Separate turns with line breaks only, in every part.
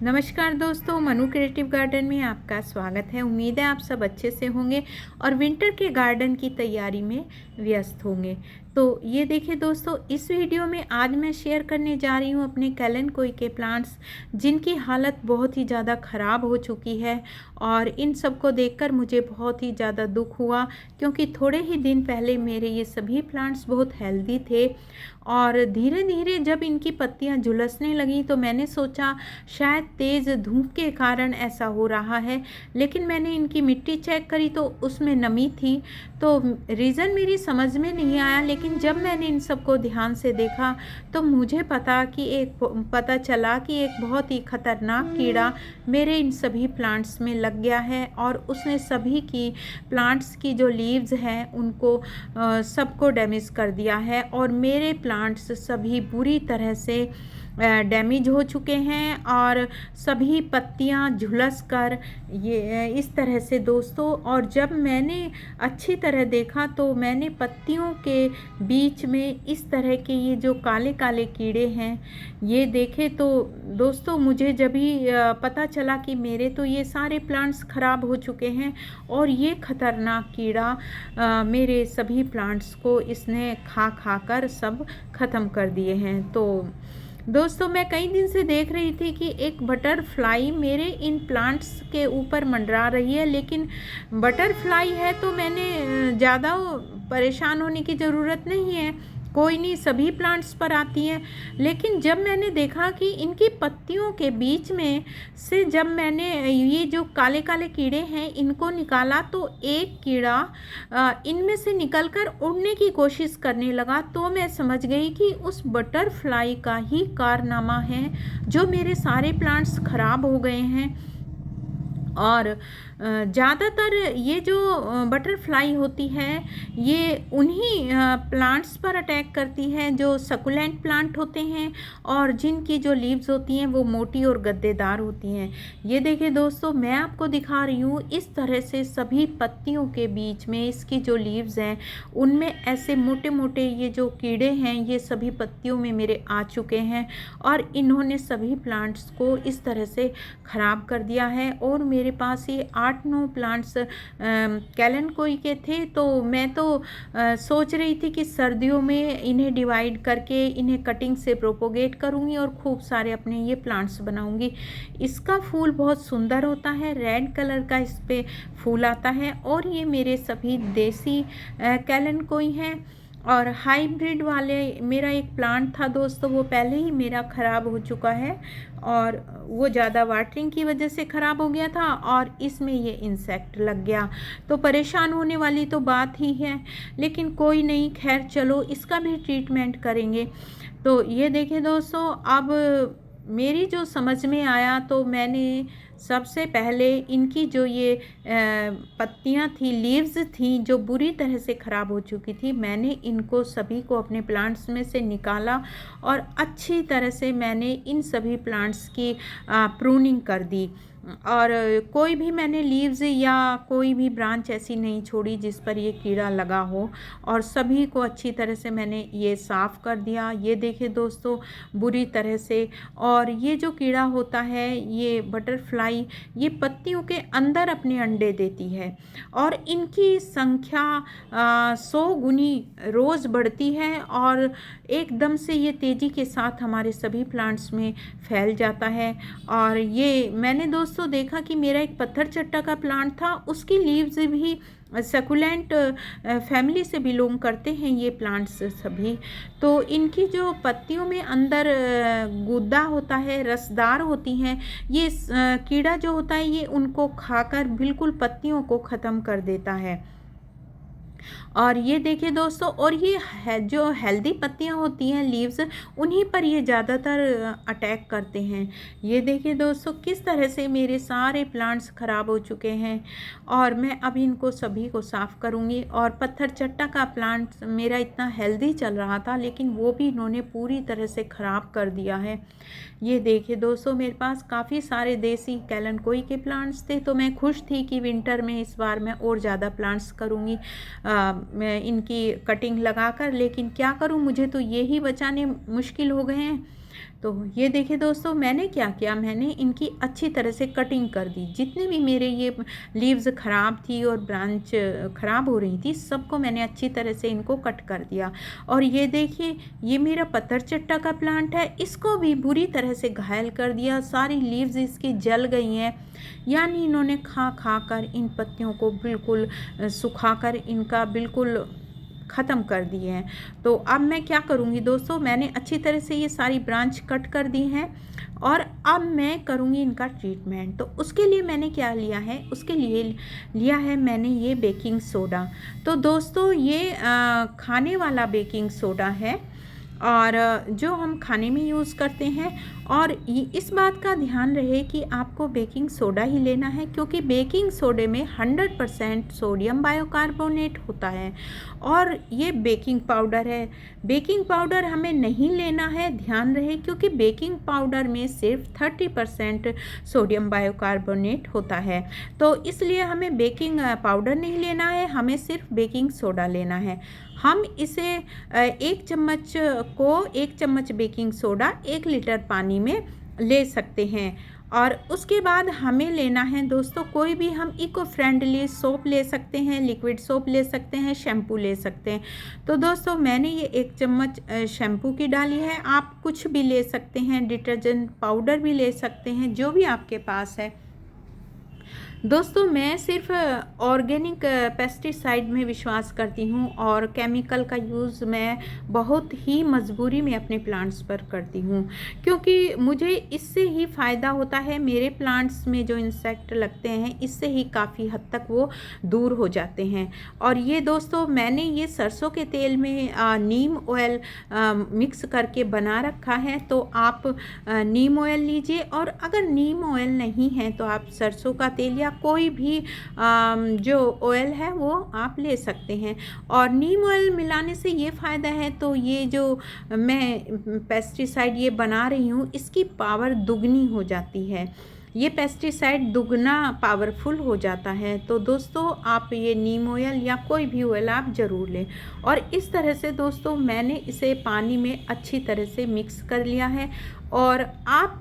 नमस्कार दोस्तों, Manu creative garden में आपका स्वागत है। उम्मीद है आप सब अच्छे से होंगे और विंटर के गार्डन की तैयारी में व्यस्त होंगे। तो ये देखिए दोस्तों, इस वीडियो में आज मैं शेयर करने जा रही हूँ अपने कैलेंडकोई के प्लांट्स, जिनकी हालत बहुत ही ज़्यादा ख़राब हो चुकी है। और इन सब को देखकर मुझे बहुत ही ज़्यादा दुख हुआ, क्योंकि थोड़े ही दिन पहले मेरे ये सभी प्लांट्स बहुत हेल्दी थे और धीरे धीरे जब इनकी पत्तियां झुलसने लगी तो मैंने सोचा शायद तेज़ धूप के कारण ऐसा हो रहा है। लेकिन मैंने इनकी मिट्टी चेक करी तो उसमें नमी थी, तो रीज़न मेरी समझ में नहीं आया। लेकिन जब मैंने इन सबको ध्यान से देखा तो मुझे पता चला कि एक बहुत ही ख़तरनाक कीड़ा मेरे इन सभी प्लांट्स में लग गया है और उसने सभी की प्लांट्स की जो लीव्स हैं उनको सबको डैमेज कर दिया है और मेरे प्लांट्स सभी बुरी तरह से डैमेज हो चुके हैं और सभी पत्तियां झुलस कर ये इस तरह से दोस्तों। और जब मैंने अच्छी तरह देखा तो मैंने पत्तियों के बीच में इस तरह के ये जो काले काले कीड़े हैं ये देखे। तो दोस्तों मुझे जब भी पता चला कि मेरे तो ये सारे प्लांट्स ख़राब हो चुके हैं और ये ख़तरनाक कीड़ा मेरे सभी प्लांट्स को इसने खा कर सब ख़त्म कर दिए हैं। तो दोस्तों मैं कई दिन से देख रही थी कि एक बटरफ्लाई मेरे इन प्लांट्स के ऊपर मंडरा रही है, लेकिन बटरफ्लाई है तो मैंने ज़्यादा परेशान होने की ज़रूरत नहीं है, कोई नहीं, सभी प्लांट्स पर आती हैं। लेकिन जब मैंने देखा कि इनकी पत्तियों के बीच में से जब मैंने ये जो काले काले कीड़े हैं इनको निकाला तो एक कीड़ा इनमें से निकलकर उड़ने की कोशिश करने लगा। तो मैं समझ गई कि उस बटरफ्लाई का ही कारनामा है जो मेरे सारे प्लांट्स खराब हो गए हैं। और ज़्यादातर ये जो बटरफ्लाई होती है ये उन्हीं प्लांट्स पर अटैक करती है जो सकुलेंट प्लांट होते हैं और जिनकी जो लीव्स होती हैं वो मोटी और गद्देदार होती हैं। ये देखिए दोस्तों, मैं आपको दिखा रही हूँ इस तरह से सभी पत्तियों के बीच में इसकी जो लीव्स हैं उनमें ऐसे मोटे मोटे ये जो कीड़े हैं ये सभी पत्तियों में मेरे आ चुके हैं और इन्होंने सभी प्लांट्स को इस तरह से ख़राब कर दिया है। और मेरे पास ये 8-9 प्लांट्स कैलेंडकोई के थे, तो मैं तो सोच रही थी कि सर्दियों में इन्हें डिवाइड करके इन्हें कटिंग से प्रोपोगेट करूँगी और खूब सारे अपने ये प्लांट्स बनाऊँगी। इसका फूल बहुत सुंदर होता है, रेड कलर का इस पे फूल आता है और ये मेरे सभी देसी कैलेंडकोई हैं। और हाइब्रिड वाले मेरा एक प्लांट था दोस्तों, वो पहले ही मेरा ख़राब हो चुका है और वो ज़्यादा वाटरिंग की वजह से ख़राब हो गया था और इसमें ये इंसेक्ट लग गया। तो परेशान होने वाली तो बात ही है, लेकिन कोई नहीं, खैर चलो इसका भी ट्रीटमेंट करेंगे। तो ये देखिए दोस्तों, अब मेरी जो समझ में आया तो मैंने सबसे पहले इनकी जो ये पत्तियां थी, लीव्स थी जो बुरी तरह से ख़राब हो चुकी थी, मैंने इनको सभी को अपने प्लांट्स में से निकाला और अच्छी तरह से मैंने इन सभी प्लांट्स की प्रूनिंग कर दी। और कोई भी मैंने लीव्स या कोई भी ब्रांच ऐसी नहीं छोड़ी जिस पर ये कीड़ा लगा हो और सभी को अच्छी तरह से मैंने ये साफ़ कर दिया। ये देखिए दोस्तों, बुरी तरह से। और ये जो कीड़ा होता है ये बटरफ्लाई, ये पत्तियों के अंदर अपने अंडे देती है और इनकी संख्या 100 गुनी रोज़ बढ़ती है और एकदम से ये तेज़ी के साथ हमारे सभी प्लांट्स में फैल जाता है। और ये मैंने दोस्तों देखा कि मेरा एक पत्थर चट्टा का प्लांट था, उसकी लीव्स भी सकुलेंट फैमिली से बिलोंग करते हैं ये प्लांट्स सभी। तो इनकी जो पत्तियों में अंदर गूदा होता है, रसदार होती हैं, ये कीड़ा जो होता है ये उनको खाकर बिल्कुल पत्तियों को ख़त्म कर देता है। और ये देखिए दोस्तों, और ये जो हेल्दी पत्तियां होती हैं, लीव्स, उन्हीं पर ये ज़्यादातर अटैक करते हैं। ये देखिए दोस्तों किस तरह से मेरे सारे प्लांट्स ख़राब हो चुके हैं और मैं अब इनको सभी को साफ़ करूँगी। और पत्थर चट्टा का प्लांट मेरा इतना हेल्दी चल रहा था, लेकिन वो भी इन्होंने पूरी तरह से ख़राब कर दिया है। ये देखिए दोस्तों, मेरे पास काफ़ी सारे देसी कैलेंडकोई के प्लांट्स थे, तो मैं खुश थी कि विंटर में इस बार मैं और ज़्यादा प्लांट्स करूँगी मैं इनकी कटिंग लगाकर। लेकिन क्या करूँ, मुझे तो ये ही बचाने मुश्किल हो गए हैं। तो ये देखिए दोस्तों, मैंने क्या किया, मैंने इनकी अच्छी तरह से कटिंग कर दी। जितने भी मेरे ये लीव्स ख़राब थी और ब्रांच ख़राब हो रही थी, सबको मैंने अच्छी तरह से इनको कट कर दिया। और ये देखिए, ये मेरा पत्थर चट्टा का प्लांट है, इसको भी बुरी तरह से घायल कर दिया। सारी लीव्स इसकी जल गई हैं, यानी इन्होंने खा खा कर इन पत्तियों को बिल्कुल सुखा कर इनका बिल्कुल ख़त्म कर दिए हैं। तो अब मैं क्या करूँगी दोस्तों, मैंने अच्छी तरह से ये सारी ब्रांच कट कर दी हैं और अब मैं करूँगी इनका ट्रीटमेंट। तो उसके लिए मैंने क्या लिया है, उसके लिए लिया है मैंने ये बेकिंग सोडा। तो दोस्तों ये खाने वाला बेकिंग सोडा है और जो हम खाने में यूज़ करते हैं। और इस बात का ध्यान रहे कि आपको बेकिंग सोडा ही लेना है, क्योंकि बेकिंग सोडे में 100% सोडियम बाइकार्बोनेट होता है। और ये बेकिंग पाउडर है, बेकिंग पाउडर हमें नहीं लेना है, ध्यान रहे, क्योंकि बेकिंग पाउडर में सिर्फ 30% सोडियम बाइकार्बोनेट होता है। तो इसलिए हमें बेकिंग पाउडर नहीं लेना है, हमें सिर्फ बेकिंग सोडा लेना है। हम इसे 1 चम्मच बेकिंग सोडा 1 लीटर पानी में ले सकते हैं। और उसके बाद हमें लेना है दोस्तों, कोई भी हम इको फ्रेंडली सोप ले सकते हैं, लिक्विड सोप ले सकते हैं, शैम्पू ले सकते हैं। तो दोस्तों मैंने ये 1 चम्मच शैम्पू की डाली है, आप कुछ भी ले सकते हैं, डिटर्जेंट पाउडर भी ले सकते हैं, जो भी आपके पास है। दोस्तों मैं सिर्फ ऑर्गेनिक पेस्टिसाइड में विश्वास करती हूँ और केमिकल का यूज़ मैं बहुत ही मजबूरी में अपने प्लांट्स पर करती हूँ, क्योंकि मुझे इससे ही फ़ायदा होता है। मेरे प्लांट्स में जो इंसेक्ट लगते हैं, इससे ही काफ़ी हद तक वो दूर हो जाते हैं। और ये दोस्तों मैंने ये सरसों के तेल में नीम ऑयल मिक्स करके बना रखा है, तो आप नीम ऑयल लीजिए। और अगर नीम ऑयल नहीं है तो आप सरसों का तेल या कोई भी जो ऑयल है वो आप ले सकते हैं। और नीम ऑयल मिलाने से ये फ़ायदा है, तो ये जो मैं पेस्टिसाइड ये बना रही हूँ, इसकी पावर दुगनी हो जाती है, ये पेस्टिसाइड दुगना पावरफुल हो जाता है। तो दोस्तों आप ये नीम ऑयल या कोई भी ऑयल आप ज़रूर लें। और इस तरह से दोस्तों मैंने इसे पानी में अच्छी तरह से मिक्स कर लिया है। और आप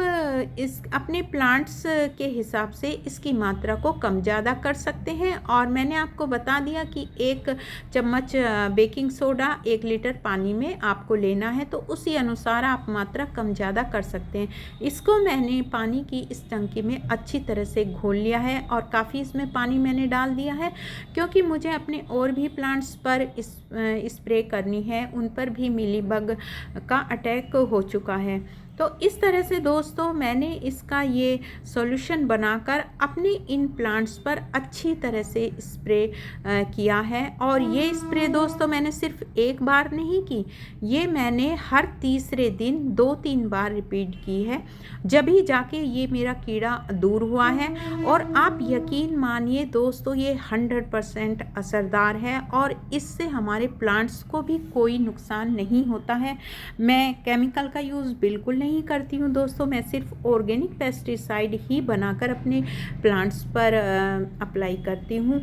इस अपने प्लांट्स के हिसाब से इसकी मात्रा को कम ज़्यादा कर सकते हैं। और मैंने आपको बता दिया कि 1 चम्मच बेकिंग सोडा 1 लीटर पानी में आपको लेना है, तो उसी अनुसार आप मात्रा कम ज़्यादा कर सकते हैं। इसको मैंने पानी की इस टंकी में अच्छी तरह से घोल लिया है और काफ़ी इसमें पानी मैंने डाल दिया है, क्योंकि मुझे अपने और भी प्लांट्स पर स्प्रे करनी है, उन पर भी मिलीबग का अटैक हो चुका है। तो इस तरह से दोस्तों मैंने इसका ये सॉल्यूशन बनाकर अपने इन प्लांट्स पर अच्छी तरह से स्प्रे किया है। और ये स्प्रे दोस्तों मैंने सिर्फ एक बार नहीं की, ये मैंने हर तीसरे दिन 2-3 बार रिपीट की है, जब ही जाके ये मेरा कीड़ा दूर हुआ है। और आप यकीन मानिए दोस्तों, ये 100% असरदार है और इससे हमारे प्लांट्स को भी कोई नुकसान नहीं होता है। मैं केमिकल का यूज़ बिल्कुल नहीं करती हूँ दोस्तों, मैं सिर्फ ऑर्गेनिक पेस्टिसाइड ही बनाकर अपने प्लांट्स पर अप्लाई करती हूँ।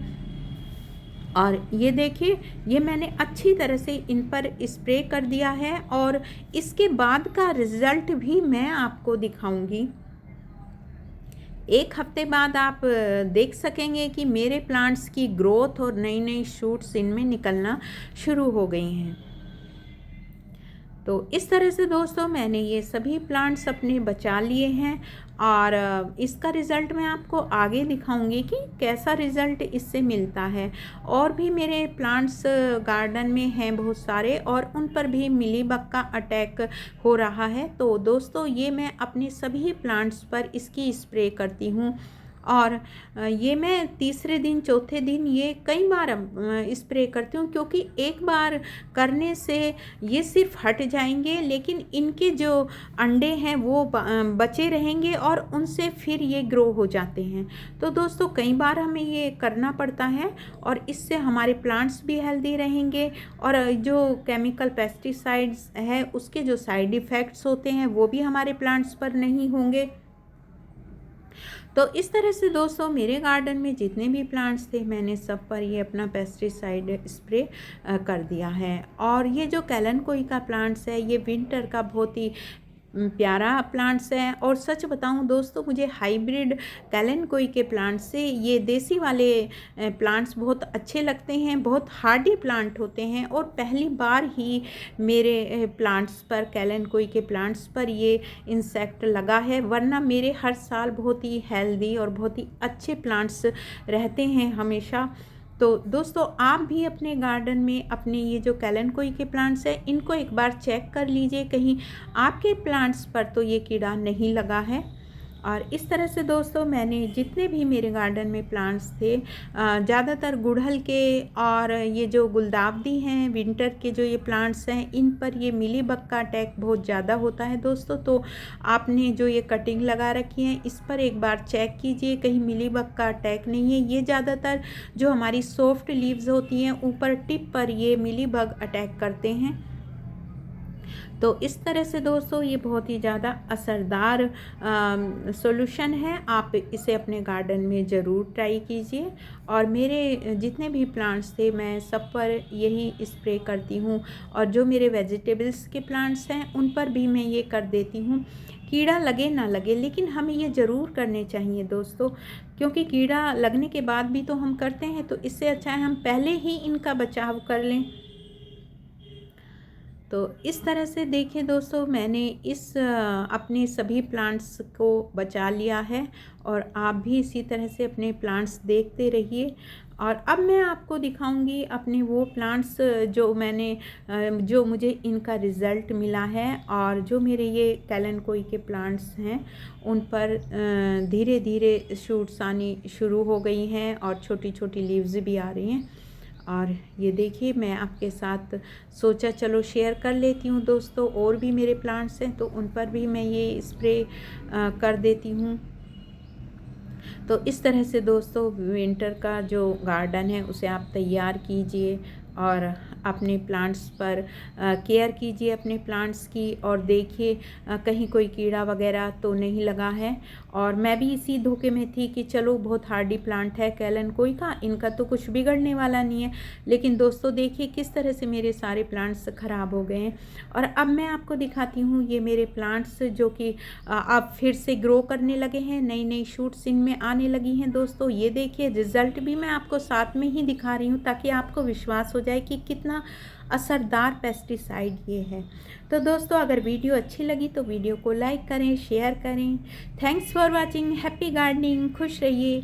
और ये देखिए, ये मैंने अच्छी तरह से इन पर स्प्रे कर दिया है और इसके बाद का रिज़ल्ट भी मैं आपको दिखाऊंगी। 1 हफ्ते बाद आप देख सकेंगे कि मेरे प्लांट्स की ग्रोथ और नई नई शूट्स इनमें निकलना शुरू हो गई हैं। तो इस तरह से दोस्तों मैंने ये सभी प्लांट्स अपने बचा लिए हैं और इसका रिज़ल्ट मैं आपको आगे दिखाऊंगी कि कैसा रिज़ल्ट इससे मिलता है। और भी मेरे प्लांट्स गार्डन में हैं बहुत सारे, और उन पर भी मिलीबग का अटैक हो रहा है। तो दोस्तों ये मैं अपने सभी प्लांट्स पर इसकी स्प्रे करती हूँ। और ये मैं तीसरे दिन चौथे दिन ये कई बार स्प्रे करती हूँ, क्योंकि एक बार करने से ये सिर्फ हट जाएंगे, लेकिन इनके जो अंडे हैं वो बचे रहेंगे और उनसे फिर ये ग्रो हो जाते हैं। तो दोस्तों कई बार हमें ये करना पड़ता है और इससे हमारे प्लांट्स भी हेल्दी रहेंगे और जो केमिकल पेस्टिसाइड्स है उसके जो साइड इफ़ेक्ट्स होते हैं वो भी हमारे प्लांट्स पर नहीं होंगे। तो इस तरह से दोस्तों मेरे गार्डन में जितने भी प्लांट्स थे मैंने सब पर ये अपना पेस्टिसाइड स्प्रे कर दिया है। और ये जो कैलन कोई का प्लांट्स है, ये विंटर का बहुत ही प्यारा प्लांट्स है। और सच बताऊं दोस्तों, मुझे हाइब्रिड कैलेनकोई के प्लांट्स से ये देसी वाले प्लांट्स बहुत अच्छे लगते हैं। बहुत हार्डी प्लांट होते हैं और पहली बार ही मेरे प्लांट्स पर, कैलेनकोई के प्लांट्स पर ये इंसेक्ट लगा है, वरना मेरे हर साल बहुत ही हेल्दी और बहुत ही अच्छे प्लांट्स रहते हैं हमेशा। तो दोस्तों, आप भी अपने गार्डन में अपने ये जो कैलेनकोई के प्लांट्स हैं, इनको एक बार चेक कर लीजिए, कहीं आपके प्लांट्स पर तो ये कीड़ा नहीं लगा है। और इस तरह से दोस्तों, मैंने जितने भी मेरे गार्डन में प्लांट्स थे, ज़्यादातर गुड़हल के और ये जो गुलदावदी हैं, विंटर के जो ये प्लांट्स हैं, इन पर ये मिलीबग का अटैक बहुत ज़्यादा होता है दोस्तों। तो आपने जो ये कटिंग लगा रखी है, इस पर एक बार चेक कीजिए, कहीं मिलीबग का अटैक नहीं है। ये ज़्यादातर जो हमारी सॉफ्ट लीव्स होती हैं, ऊपर टिप पर ये मिलीबग अटैक करते हैं। तो इस तरह से दोस्तों, ये बहुत ही ज़्यादा असरदार सॉल्यूशन है। आप इसे अपने गार्डन में ज़रूर ट्राई कीजिए। और मेरे जितने भी प्लांट्स थे, मैं सब पर यही स्प्रे करती हूँ। और जो मेरे वेजिटेबल्स के प्लांट्स हैं, उन पर भी मैं ये कर देती हूँ। कीड़ा लगे ना लगे, लेकिन हमें ये ज़रूर करने चाहिए दोस्तों, क्योंकि कीड़ा लगने के बाद भी तो हम करते हैं। तो इससे अच्छा है हम पहले ही इनका बचाव कर लें। तो इस तरह से देखिए दोस्तों, मैंने अपने सभी प्लांट्स को बचा लिया है। और आप भी इसी तरह से अपने प्लांट्स देखते रहिए। और अब मैं आपको दिखाऊंगी अपने वो प्लांट्स जो मुझे इनका रिज़ल्ट मिला है। और जो मेरे ये कैलेनकोई के प्लांट्स हैं, उन पर धीरे धीरे शूट्स आनी शुरू हो गई हैं और छोटी छोटी लीव्स भी आ रही हैं। और ये देखिए, मैं आपके साथ सोचा चलो शेयर कर लेती हूँ दोस्तों। और भी मेरे प्लांट्स हैं, तो उन पर भी मैं ये स्प्रे कर देती हूँ। तो इस तरह से दोस्तों, विंटर का जो गार्डन है, उसे आप तैयार कीजिए और अपने प्लांट्स पर केयर कीजिए अपने प्लांट्स की। और देखिए कहीं कोई कीड़ा वगैरह तो नहीं लगा है। और मैं भी इसी धोखे में थी कि चलो बहुत हार्डी प्लांट है कैलेनकोई का, इनका तो कुछ बिगड़ने वाला नहीं है। लेकिन दोस्तों देखिए किस तरह से मेरे सारे प्लांट्स ख़राब हो गए हैं। और अब मैं आपको दिखाती हूँ ये मेरे प्लांट्स जो कि अब फिर से ग्रो करने लगे हैं, नई नई शूट्स इनमें आने लगी हैं दोस्तों। ये देखिए, रिज़ल्ट भी मैं आपको साथ में ही दिखा रही हूँ, ताकि आपको विश्वास हो जाए कि कितना असरदार पेस्टिसाइड ये है। तो दोस्तों, अगर वीडियो अच्छी लगी तो वीडियो को लाइक करें, शेयर करें। Thanks for watching. Happy gardening. खुश रहिए।